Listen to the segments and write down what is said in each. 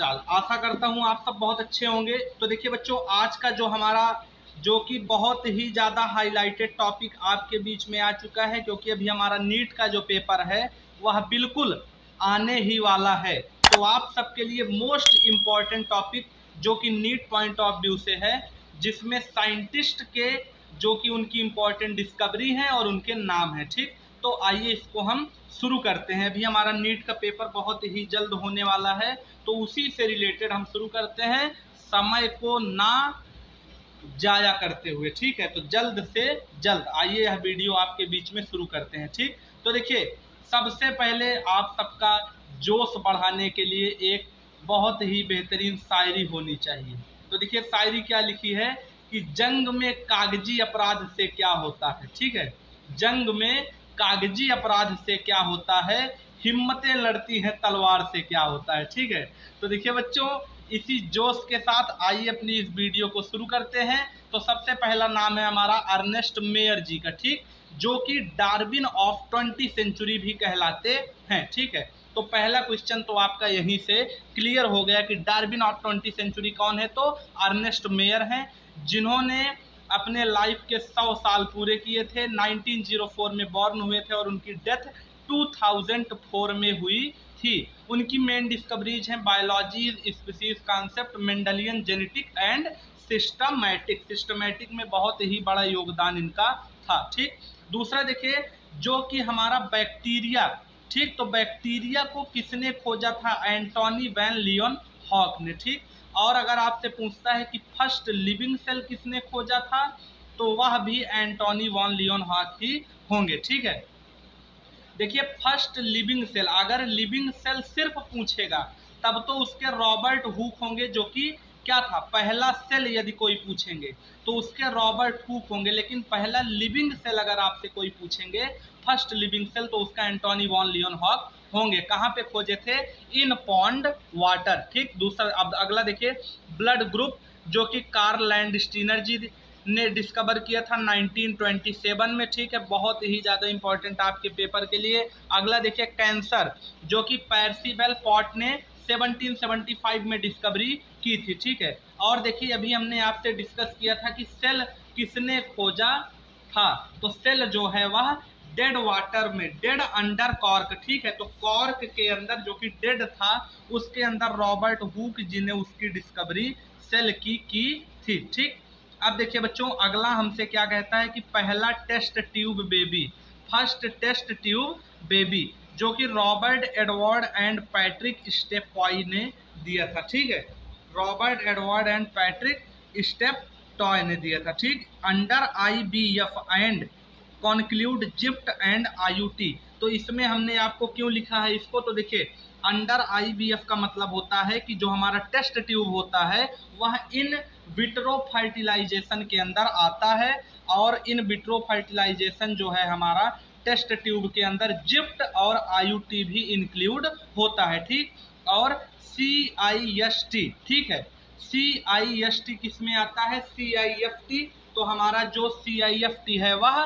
चाल। आशा करता हूँ आप सब बहुत अच्छे होंगे। तो देखिए बच्चों, आज का जो हमारा जो कि बहुत ही ज़्यादा हाईलाइटेड टॉपिक आपके बीच में आ चुका है, क्योंकि अभी हमारा नीट का जो पेपर है वह बिल्कुल आने ही वाला है। तो आप सबके लिए मोस्ट इम्पॉर्टेंट टॉपिक जो कि नीट पॉइंट ऑफ व्यू से है, जिसमें साइंटिस्ट के जो कि उनकी इम्पॉर्टेंट डिस्कवरी है और उनके नाम है। ठीक, तो आइए इसको हम शुरू करते हैं। अभी हमारा नीट का पेपर बहुत ही जल्द होने वाला है, तो उसी से रिलेटेड हम शुरू करते हैं, समय को ना जाया करते हुए। ठीक है, तो जल्द से जल्द आइए यह वीडियो आपके बीच में शुरू करते हैं। ठीक, तो देखिए सबसे पहले आप सबका जोश बढ़ाने के लिए एक बहुत ही बेहतरीन शायरी होनी चाहिए। तो देखिए शायरी क्या लिखी है कि जंग में कागजी अपराध से क्या होता है। ठीक है, जंग में कागजी अपराध से क्या होता है, हिम्मतें लड़ती हैं तलवार से क्या होता है। ठीक है, तो देखिए बच्चों, इसी जोश के साथ आइए अपनी इस वीडियो को शुरू करते हैं। तो सबसे पहला नाम है हमारा अर्नेस्ट मेयर जी का। ठीक, जो कि डार्विन ऑफ 20th सेंचुरी भी कहलाते हैं। ठीक है, तो पहला क्वेश्चन तो आपका यहीं से क्लियर हो गया कि डार्विन ऑफ 20th सेंचुरी कौन है। तो अर्नेस्ट मेयर हैं, जिन्होंने अपने लाइफ के 100 साल पूरे किए थे। 1904 में बॉर्न हुए थे और उनकी डेथ 2004 में हुई थी। उनकी मेन डिस्कवरीज हैं biology, species concept, Mendelian genetic and systematic. Systematic में बहुत ही बड़ा योगदान इनका था। ठीक, दूसरा देखिए जो कि हमारा बैक्टीरिया। ठीक, तो बैक्टीरिया को किसने खोजा था, एंटोनी वैन लियोन हॉक ने। ठीक, और अगर आपसे पूछता है कि फर्स्ट लिविंग सेल किसने खोजा था, तो वह भी एंटोनी वॉन लियोन हॉक ही होंगे। ठीक है, देखिए फर्स्ट लिविंग सेल, अगर लिविंग सेल सिर्फ पूछेगा तब तो उसके रॉबर्ट हुक होंगे, जो कि क्या था, पहला सेल यदि कोई पूछेंगे तो उसके रॉबर्ट हुक होंगे। लेकिन पहला लिविंग सेल अगर आपसे कोई पूछेंगे, फर्स्ट लिविंग सेल, तो उसका एंटोनी वॉन लियोन हॉक होंगे। कहाँ पे खोजे थे, इन पॉन्ड वाटर। ठीक, दूसरा अब अगला देखिए ब्लड ग्रुप, जो कि कार्ल लैंडस्टीनर जी ने डिस्कवर किया था 1927 में। ठीक है, बहुत ही ज़्यादा इंपॉर्टेंट आपके पेपर के लिए। अगला देखिए कैंसर, जो कि पर्सिवल पॉट ने 1775 में डिस्कवरी की थी। ठीक है, और देखिए अभी हमने आपसे डिस्कस किया था कि सेल किसने खोजा था, तो सेल जो है वह डेड वाटर में, डेड अंडर कॉर्क। ठीक है, तो कॉर्क के अंदर जो कि डेड था, उसके अंदर रॉबर्ट हुक जी ने उसकी डिस्कवरी सेल की थी। ठीक, अब देखिए बच्चों अगला हमसे क्या कहता है कि पहला test tube baby, first test tube baby, जो कि Robert Edward and Patrick Steptoe ने दिया था। ठीक है, Robert Edward and Patrick Steptoe ने दिया था। ठीक, under IBF and conclude GIFT and IUT। तो इसमें हमने आपको क्यों लिखा है इसको, तो देखिए अंडर IBF का मतलब होता है कि जो हमारा टेस्ट ट्यूब होता है वह इन विट्रो फर्टिलाइजेशन के अंदर आता है, और इन विट्रो फर्टिलाइजेशन जो है हमारा टेस्ट ट्यूब के अंदर जिफ्ट और IUT भी इंक्लूड होता है। ठीक, और CIST। ठीक है, CIST किस में आता है, CIFT, तो हमारा जो CIFT है वह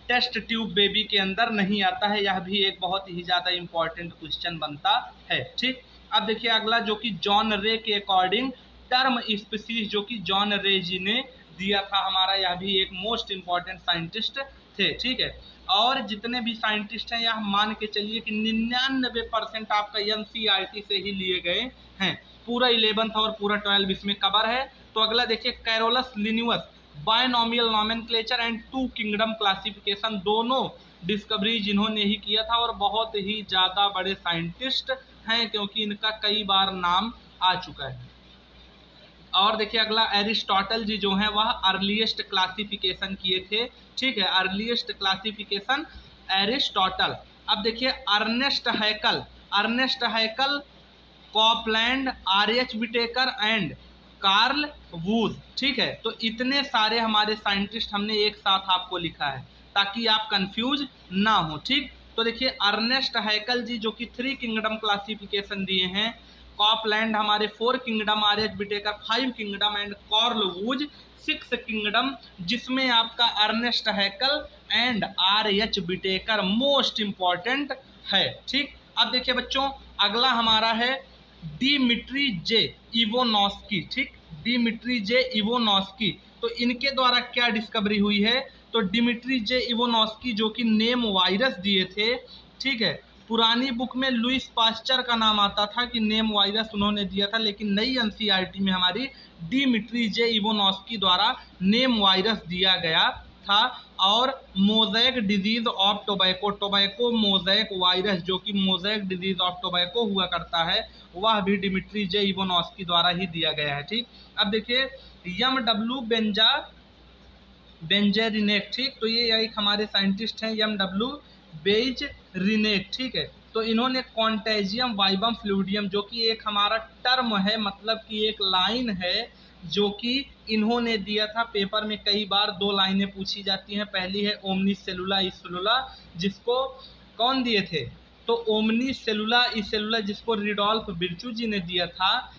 टेस्ट ट्यूब बेबी के अंदर नहीं आता है। यह भी एक बहुत ही ज़्यादा इंपॉर्टेंट क्वेश्चन बनता है। ठीक, अब देखिए अगला जो कि जॉन रे के अकॉर्डिंग टर्म स्पीसीज, जो कि जॉन रे जी ने दिया था हमारा, यह भी एक मोस्ट इम्पॉर्टेंट साइंटिस्ट थे। ठीक है, और जितने भी साइंटिस्ट हैं यह मान के चलिए कि 99% आपका NCERT से ही लिए गए हैं। पूरा 11th और पूरा 12 इसमें कवर है। तो अगला देखिए Carolus Linnaeus, binomial nomenclature and two kingdom classification, दोनों डिस्कवरी जिन्होंने ही किया था, और बहुत ही ज़्यादा बड़े साइंटिस्ट हैं क्योंकि इनका कई बार नाम आ चुका है। और देखिए अगला एरिस्टोटल जी जो हैं वह अर्लीस्ट क्लासिफिकेशन किए थे। ठीक है, अर्लीस्ट क्लासिफिकेशन एरिस्टोटल। अब देखिए Ernst Haeckel, Ernst Haeckel, Copeland, RH Whittaker and Carl Woese. ठीक है, तो इतने सारे हमारे साइंटिस्ट हमने एक साथ आपको लिखा है ताकि आप कंफ्यूज ना हो। ठीक, तो देखिए अर्नेस्ट हैकल जी जो कि 3 किंगडम क्लासिफिकेशन दिए हैं, कॉपलैंड हमारे 4 kingdom, RH Whittaker 5 kingdom and Carl Woese 6 kingdom, जिसमें आपका Ernst Haeckel and RH Whittaker most important है। ठीक, अब देखिए बच्चों अगला हमारा है डिमिट्री जे इवोनॉस्की, ठीक, डिमिट्री जे इवोनॉस्की। तो इनके द्वारा क्या डिस्कवरी हुई है, तो डिमिट्री जे इवोनॉस्की जो कि नेम वायरस दिए थे, ठीक है। पुरानी बुक में लुइस पास्चर का नाम आता था कि नेम वायरस उन्होंने दिया था, लेकिन नई एनसीईआरटी में हमारी डिमिट्री जे इवोनॉस्की द्वारा नेम वायरस दिया गया था। और mosaic disease of tobacco, tobacco mosaic virus जो कि मोज़ेक डिजीज ऑफ टोबैको हुआ करता है, वह भी डिमिट्री जे इवोनॉस्की द्वारा ही दिया गया है, ठीक। अब देखिए MW बेंजेरिनेक, ठीक, तो ये एक हमारे साइंटिस्ट हैं MW बेंजेरिनेक, ठीक है। तो इन्होंने कॉन्टेजियम वाइबम फ्लूइडियम जो कि एक हमारा टर्म है, मतलब कि एक लाइन है जो कि इन्होंने दिया था पेपर में। कई बार 2 लाइनें पूछी जाती हैं। पहली है ओमनी सेलुला इसेलुला, जिसको कौन दिए थे, तो ओमनी सेलुला इसेलुला जिसको रिडोल्फ बिरचू जी ने दिया था,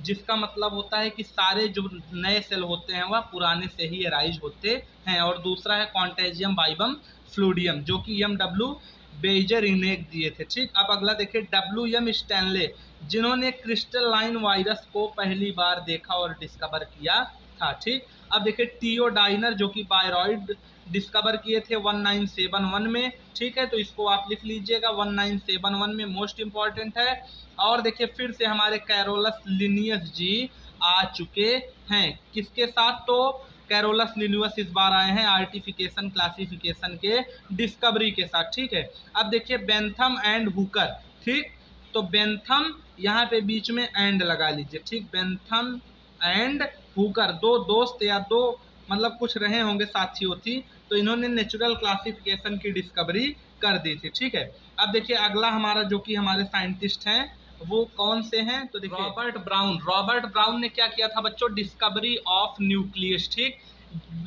जिसका मतलब होता है कि सारे जो नए सेल होते हैं वह पुराने से ही एराइज होते हैं। और दूसरा है कॉन्टेजियम वाइबम फ्लूइडियम जो कि MW बेंजेरिनेक दिए थे, ठीक। अब अगला देखिए WM स्टैनले, जिन्होंने क्रिस्टलाइन वायरस को पहली बार देखा और डिस्कवर किया था, ठीक। अब देखिए टियोडाइनर जो कि बायरॉइड डिस्कवर किए थे 1971 में, ठीक है। तो इसको आप लिख लीजिएगा 1971 में, मोस्ट इंपॉर्टेंट है। और देखिए फिर से हमारे कैरोलस लिनियस जी आ चुके हैं, किसके साथ, तो कैरोलस लिनियस इस बार आए हैं आर्टिफिकेशन क्लासिफिकेशन के डिस्कवरी के साथ, ठीक है। अब देखिए बेंथम एंड हुकर, ठीक, तो बेंथम यहाँ पे बीच में एंड लगा लीजिए, ठीक, बेंथम एंड हुकर, 2 दोस्त या 2 मतलब कुछ रहे होंगे साथी होती, तो इन्होंने नेचुरल क्लासिफिकेशन की डिस्कवरी कर दी थी, ठीक है। अब देखिए अगला हमारा जो कि हमारे साइंटिस्ट हैं वो कौन से हैं, तो देखिए रॉबर्ट ब्राउन। रॉबर्ट ब्राउन ने क्या किया था बच्चों, डिस्कवरी ऑफ न्यूक्लियस, ठीक,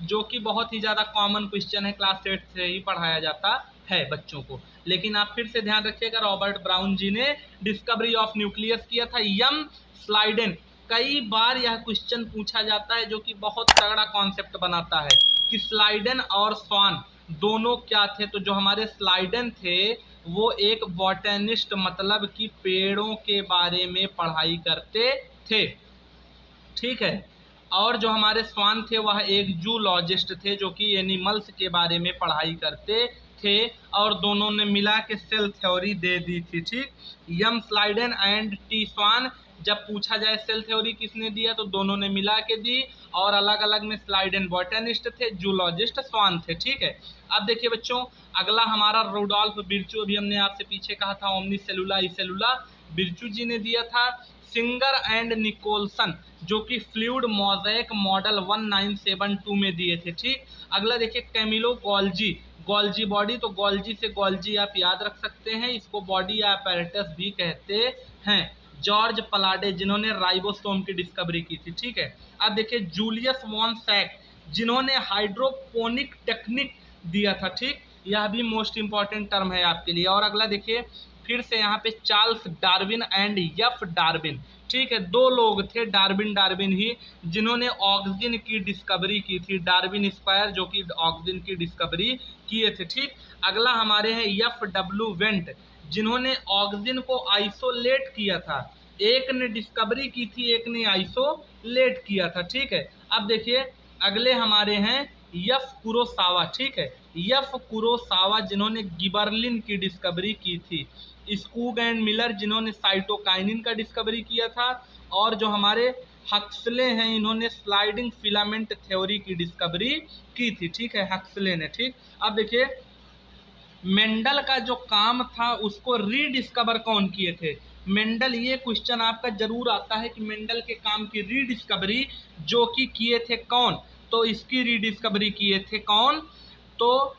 जो कि बहुत ही ज़्यादा कॉमन क्वेश्चन है, क्लास 8 से ही पढ़ाया जाता है बच्चों को। लेकिन आप फिर से ध्यान रखिएगा, रॉबर्ट ब्राउन जी ने डिस्कवरी ऑफ न्यूक्लियस किया था। यम स्लाइडेन, कई बार यह क्वेश्चन पूछा जाता है जो कि बहुत तगड़ा कॉन्सेप्ट बनाता है कि स्लाइडेन और स्वान दोनों क्या थे। तो जो हमारे स्लाइडेन थे वो एक बॉटनिस्ट, मतलब कि पेड़ों के बारे में पढ़ाई करते थे, ठीक है। और जो हमारे स्वान थे वह एक जूलॉजिस्ट थे जो कि एनिमल्स के बारे में पढ़ाई करते थे, और दोनों ने मिला के सेल थ्योरी दे दी थी, ठीक। यम स्लाइडेन एंड टी स्वान, जब पूछा जाए सेल थ्योरी किसने दिया तो दोनों ने मिला के दी, और अलग अलग में स्लाइडेन बॉटनिस्ट थे, जूलॉजिस्ट स्वान थे, ठीक है। अब देखिए बच्चों अगला हमारा रुडोल्फ बिरचू, अभी हमने आपसे पीछे कहा था ओमनी सेलुला इसेलुला, बिरचू जी ने दिया था। सिंगर एंड निकोलसन जो कि फ्लूइड मोज़ेक मॉडल 1972 में दिए थे, ठीक। अगला देखिए कैमिलो गोल्जी, गोल्जी बॉडी, तो गोल्जी से गोल्जी आप याद रख सकते हैं, इसको बॉडी या अपैरेटस भी कहते हैं। जॉर्ज पलाडे जिन्होंने राइबोसोम की डिस्कवरी की थी, ठीक है। अब देखिए जूलियस वॉन सैक जिन्होंने हाइड्रोपोनिक टेक्निक दिया था, ठीक, यह भी मोस्ट इंपॉर्टेंट टर्म है आपके लिए। और अगला देखिए फिर से यहाँ पे Charles Darwin and F Darwin, ठीक है, 2 लोग थे डार्विन ही जिन्होंने ऑक्सीजन की डिस्कवरी की थी, डार्विन स्क्वायर जो कि ऑक्सीजन की डिस्कवरी किए थे, ठीक। अगला हमारे हैं FW वेंट जिन्होंने ऑक्सीजन को आइसोलेट किया था, एक ने डिस्कवरी की थी एक ने आइसोलेट किया था, ठीक है। अब देखिए अगले हमारे हैं एफ कुरोसावा, ठीक है, एफ कुरोसावा जिन्होंने गिबरलिन की डिस्कवरी की थी। स्कूग एंड मिलर जिन्होंने साइटोकाइनिन का डिस्कवरी किया था, और जो हमारे हक्सले हैं इन्होंने स्लाइडिंग फिलामेंट थ्योरी की डिस्कवरी की थी, ठीक है, हक्सले ने, ठीक। अब देखिए मेंडल का जो काम था उसको रीडिस्कवर कौन किए थे, मेंडल, ये क्वेश्चन आपका जरूर आता है कि मेंडल के काम की रीडिस्कवरी जो कि किए थे कौन, तो इसकी रीडिस्कवरी किए थे कौन, तो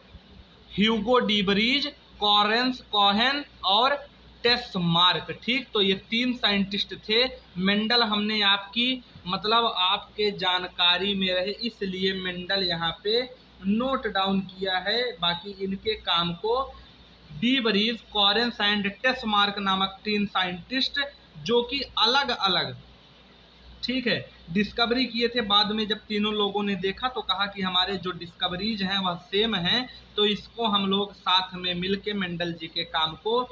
ह्यूगो डीबरीज, कॉरेंस कोहेन और टेस्मार्क, ठीक। तो ये 3 साइंटिस्ट थे। मेंडल हमने आपकी मतलब आपके जानकारी में रहे इसलिए मेंडल यहाँ पे नोट डाउन किया है, बाकी इनके काम को डीबरीज, कॉरेंस एंड टेस्मार्क नामक 3 साइंटिस्ट जो कि अलग अलग, ठीक है, डिस्कवरी किए थे। बाद में जब तीनों लोगों ने देखा तो कहा कि हमारे जो डिस्कवरीज हैं वह सेम हैं, तो इसको हम लोग साथ में मिलके मेंडल जी के काम को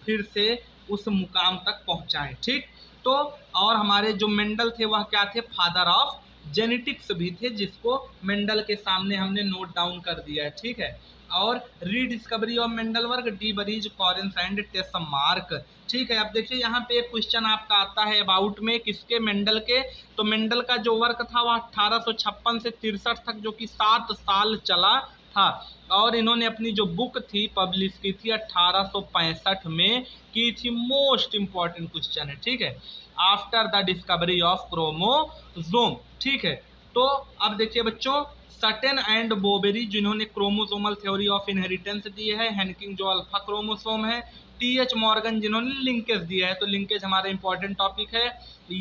फिर से उस मुकाम तक पहुंचाएं, ठीक। तो और हमारे जो मेंडल थे वह क्या थे, फादर ऑफ जेनेटिक्स भी थे, जिसको मेंडल के सामने हमने नोट डाउन कर दिया है, ठीक है। और rediscovery of Mendel work, de Vries, Correns and Tschermak, ठीक है। अब देखिए यहाँ पे एक क्वेश्चन आपका आता है अबाउट में, किसके, मेंडल के। तो मेंडल का जो वर्क था वह 1856 से 63 तक, जो कि 7 साल चला था। और इन्होंने अपनी जो बुक थी पब्लिश की थी 1865 में की थी। मोस्ट इंपॉर्टेंट क्वेश्चन है, ठीक है, after the discovery of chromosome, ठीक है। तो अब देखिए बच्चों, सटन एंड बोबेरी जिन्होंने क्रोमोसोमल थ्योरी ऑफ इनहेरिटेंस दी है, हैंकिंग जो अल्फा क्रोमोसोम है, टी.एच. मॉर्गन जिन्होंने लिंकेज दिया है, तो लिंकेज हमारा इंपॉर्टेंट टॉपिक है।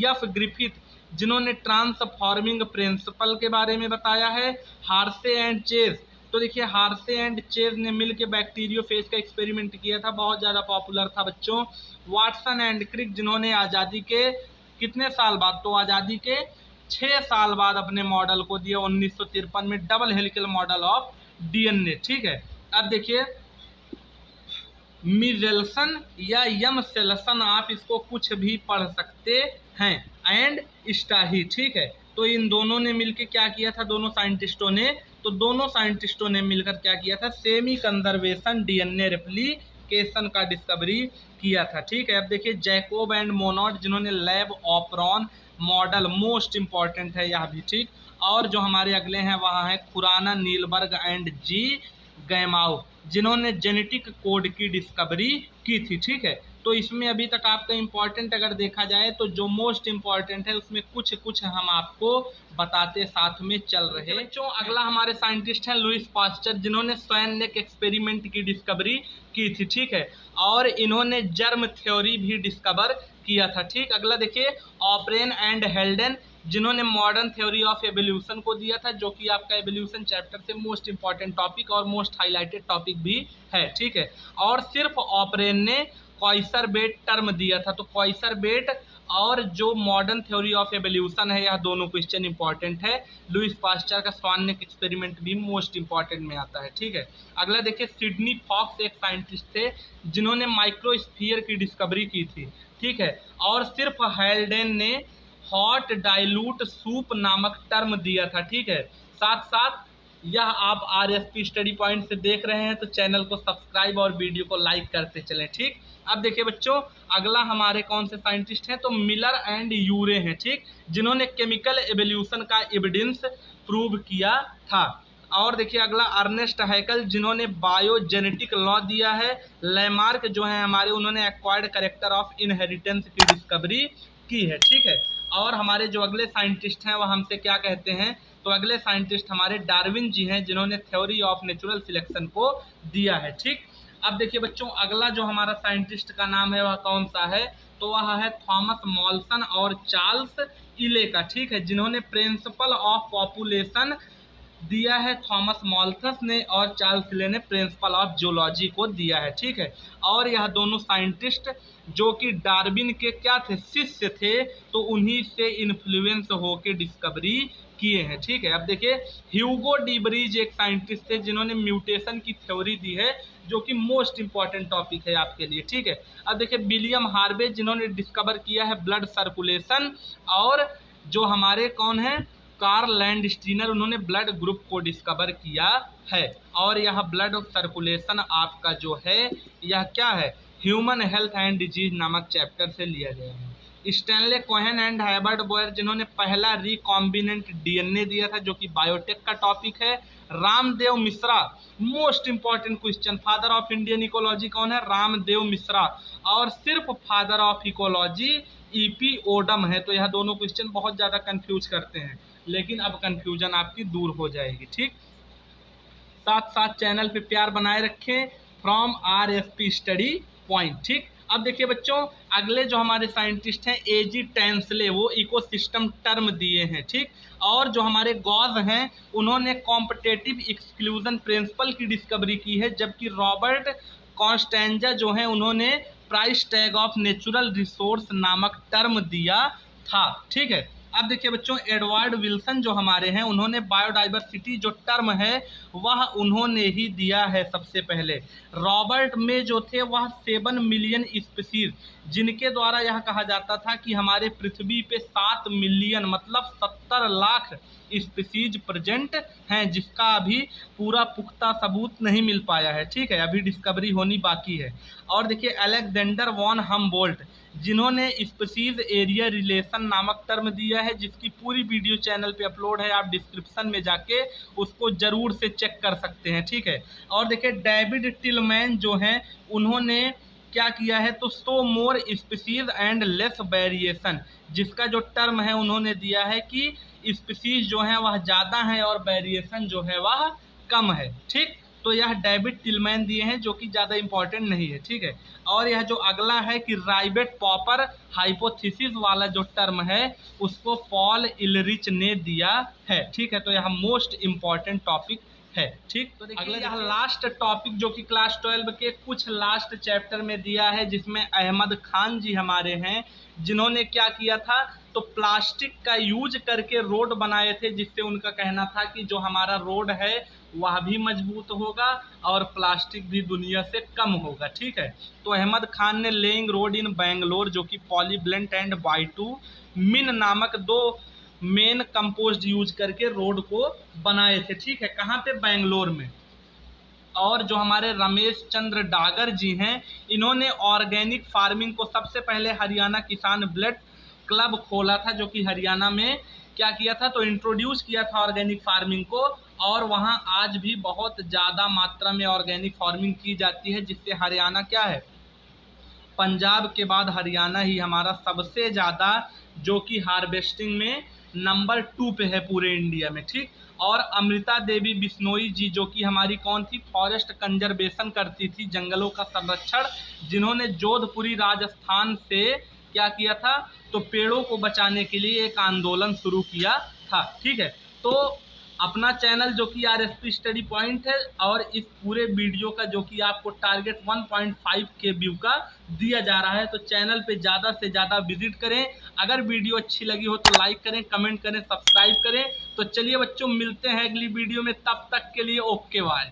एफ ग्रिफिथ जिन्होंने ट्रांसफॉर्मिंग प्रिंसिपल के बारे में बताया है। हार्से एंड चेज, तो देखिए हार्से एंड चेज ने मिलकर बैक्टीरियोफेज का एक्सपेरिमेंट किया था, बहुत ज़्यादा पॉपुलर था बच्चों। वाटसन एंड क्रिक जिन्होंने आज़ादी के कितने साल बाद, तो आज़ादी के 6 साल बाद अपने मॉडल को दिया 1953 में, double helical model of DNA, ठीक है। अब देखिए मिजेल्सन या यमसेल्सन, आप इसको कुछ भी पढ़ सकते हैं, एंड स्टाही, ठीक है। तो इन दोनों ने मिलकर क्या किया था, दोनों साइंटिस्टों ने मिलकर क्या किया था, सेमी कंजर्वेशन डीएनए रेप्लिकेशन का डिस्कवरी किया था, ठीक है। अब देखिए जैकोब एंड मोनोड जिन्होंने lab operon model, most important है यह भी, ठीक। और जो हमारे अगले हैं वहाँ है खुराना, नीलबर्ग एंड जी गैमाउ जिन्होंने जेनेटिक कोड की डिस्कवरी की थी, ठीक है। तो इसमें अभी तक आपका इंपॉर्टेंट अगर देखा जाए तो जो मोस्ट इंपॉर्टेंट है उसमें कुछ हम आपको बताते साथ में चल रहे हैं। बच्चों अगला हमारे साइंटिस्ट हैं लुइस पास्चर जिन्होंने स्वयं नेक एक्सपेरिमेंट की डिस्कवरी की थी, ठीक है। और इन्होंने जर्म थ्योरी भी डिस्कवर किया था, ठीक। अगला देखिए ऑपरेन एंड हेल्डेन जिन्होंने मॉडर्न थ्योरी ऑफ एवोल्यूशन को दिया था, जो कि आपका एवोल्यूशन चैप्टर से मोस्ट इंपॉर्टेंट टॉपिक और मोस्ट हाईलाइटेड टॉपिक भी है, ठीक है। और सिर्फ ऑपरेन ने क्वाइसर बेट टर्म दिया था, तो क्वाइसर बेट और जो मॉडर्न थ्योरी ऑफ एवोल्यूशन है, यह दोनों क्वेश्चन इंपॉर्टेंट है। लुइस पास्चर का स्वान नेक एक्सपेरिमेंट भी मोस्ट इंपॉर्टेंट में आता है, ठीक है। अगला देखिए सिडनी फॉक्स एक साइंटिस्ट थे जिन्होंने माइक्रोस्फीयर की डिस्कवरी की थी, ठीक है। और सिर्फ हेल्डेन ने हॉट डाइल्यूट सूप नामक टर्म दिया था, ठीक है। साथ साथ यह आप RSP स्टडी पॉइंट से देख रहे हैं तो चैनल को सब्सक्राइब और वीडियो को लाइक करते चलें, ठीक। अब देखिए बच्चों अगला हमारे कौन से साइंटिस्ट हैं, तो मिलर एंड यूरे हैं, ठीक, जिन्होंने केमिकल एवोल्यूशन का एविडेंस प्रूव किया था। और देखिए अगला अर्नेस्ट हैकल जिन्होंने बायोजेनेटिक लॉ दिया है। लैमार्क जो है हमारे, उन्होंने एक्वायर्ड कैरेक्टर ऑफ इनहेरिटेंस की डिस्कवरी की है, ठीक है। और हमारे जो अगले साइंटिस्ट हैं वह हमसे क्या कहते हैं, तो अगले साइंटिस्ट हमारे डार्विन जी हैं जिन्होंने थ्योरी ऑफ नेचुरल सिलेक्शन को दिया है, ठीक। अब देखिए बच्चों अगला जो हमारा साइंटिस्ट का नाम है वह कौन सा है, तो वह है थॉमस मॉल्सन और चार्ल्स इले का, ठीक है, जिन्होंने प्रिंसिपल ऑफ पॉपुलेशन दिया है थॉमस मॉल्थस ने, और चार्ल्स इले ने प्रिंसिपल ऑफ जियोलॉजी को दिया है, ठीक है। और यह दोनों साइंटिस्ट जो कि डार्विन के क्या थे, शिष्य थे, तो उन्हीं से इन्फ्लुएंस होकर डिस्कवरी किए हैं, ठीक है। अब देखिए ह्यूगो डी बरीज एक साइंटिस्ट थे जिन्होंने म्यूटेशन की थ्योरी दी है, जो कि मोस्ट इंपॉर्टेंट टॉपिक है आपके लिए, ठीक है। अब देखिए विलियम हार्वे जिन्होंने डिस्कवर किया है ब्लड सर्कुलेशन, और जो हमारे कौन है, कार्ल लैंडस्टीनर, उन्होंने ब्लड ग्रुप को डिस्कवर किया है। और यह ब्लड सर्कुलेशन आपका जो है यह क्या है, ह्यूमन हेल्थ एंड डिजीज नामक चैप्टर से लिया गया है। स्टैनले कोहेन एंड हार्बर्ट बोयर जिन्होंने पहला रिकॉम्बिनेंट डीएनए दिया था, जो कि बायोटेक का टॉपिक है। Ramdev Mishra, most important question, father of Indian ecology कौन है, रामदेव मिश्रा। और सिर्फ father of ecology EP Odum है। तो यह दोनों क्वेश्चन बहुत ज़्यादा कंफ्यूज करते हैं, लेकिन अब कंफ्यूजन आपकी दूर हो जाएगी, ठीक। साथ साथ चैनल पे प्यार बनाए रखें फ्रॉम RSP स्टडी पॉइंट, ठीक। अब देखिए बच्चों अगले जो हमारे साइंटिस्ट हैं एजी टेंसले, वो इकोसिस्टम टर्म दिए हैं, ठीक। और जो हमारे गॉज हैं उन्होंने कॉम्पिटेटिव एक्सक्लूजन प्रिंसिपल की डिस्कवरी की है, जबकि रॉबर्ट कॉन्स्टेंजा जो हैं उन्होंने price tag of natural resource नामक टर्म दिया था, ठीक है। अब देखिए बच्चों, एडवर्ड विल्सन जो हमारे हैं, उन्होंने बायोडाइवर्सिटी जो टर्म है वह उन्होंने ही दिया है सबसे पहले। रॉबर्ट में जो थे वह 7 मिलियन स्पीसीज, जिनके द्वारा यह कहा जाता था कि हमारे पृथ्वी पे 7 मिलियन मतलब 70 लाख स्पीसीज प्रेजेंट हैं, जिसका अभी पूरा पुख्ता सबूत नहीं मिल पाया है। ठीक है, अभी डिस्कवरी होनी बाकी है। और देखिए अलेक्जेंडर वॉन हमबोल्ट, जिन्होंने स्पीसीज एरिया रिलेशन नामक टर्म दिया है, जिसकी पूरी वीडियो चैनल पे अपलोड है, आप डिस्क्रिप्शन में जाके उसको जरूर से चेक कर सकते हैं। ठीक है। और देखिए डेविड टिलमैन जो हैं, उन्होंने क्या किया है, तो so more species and less variation, जिसका जो टर्म है उन्होंने दिया है कि स्पीसीज जो है वह ज़्यादा है और वेरिएशन जो है वह कम है। ठीक, तो यह डेविड टिलमैन दिए हैं, जो कि ज़्यादा इंपॉर्टेंट नहीं है। ठीक है। और यह जो अगला है कि राइबेट पॉपर हाइपोथेसिस वाला जो टर्म है उसको पॉल इलरिच ने दिया है। ठीक है, तो यह मोस्ट इम्पॉर्टेंट टॉपिक है। ठीक, तो देखिए यह लास्ट टॉपिक जो कि क्लास 12 के कुछ लास्ट चैप्टर में दिया है, जिसमें अहमद खान जी हमारे हैं, जिन्होंने क्या किया था, तो प्लास्टिक का यूज करके रोड बनाए थे, जिससे उनका कहना था कि जो हमारा रोड है वह भी मजबूत होगा और प्लास्टिक भी दुनिया से कम होगा। ठीक है। तो अहमद खान ने लेइंग रोड इन बैंगलोर, जो कि पॉलीब्लेंट एंड बाइटू मिन नामक 2 मेन कंपोस्ट यूज करके रोड को बनाए थे। ठीक है, कहाँ पे, बैंगलोर में। और जो हमारे रमेश चंद्र डागर जी हैं, इन्होंने ऑर्गेनिक फार्मिंग को सबसे पहले हरियाणा किसान ब्लड क्लब खोला था, जो कि हरियाणा में क्या किया था, तो इंट्रोड्यूस किया था ऑर्गेनिक फार्मिंग को। और वहाँ आज भी बहुत ज़्यादा मात्रा में ऑर्गेनिक फार्मिंग की जाती है, जिससे हरियाणा क्या है, पंजाब के बाद हरियाणा ही हमारा सबसे ज़्यादा जो कि हार्वेस्टिंग में नंबर 2 पे है पूरे इंडिया में। ठीक। और अमृता देवी बिश्नोई जी, जो कि हमारी कौन थी, फॉरेस्ट कंजर्वेशन करती थी, जंगलों का संरक्षण, जिन्होंने जोधपुरी राजस्थान से क्या किया था, तो पेड़ों को बचाने के लिए एक आंदोलन शुरू किया था। ठीक है। तो अपना चैनल जो कि RSP स्टडी पॉइंट है, और इस पूरे वीडियो का जो कि आपको टारगेट 1.5 के व्यू का दिया जा रहा है, तो चैनल पे ज़्यादा से ज़्यादा विजिट करें। अगर वीडियो अच्छी लगी हो तो लाइक करें, कमेंट करें, सब्सक्राइब करें। तो चलिए बच्चों, मिलते हैं अगली वीडियो में, तब तक के लिए ओके बाय।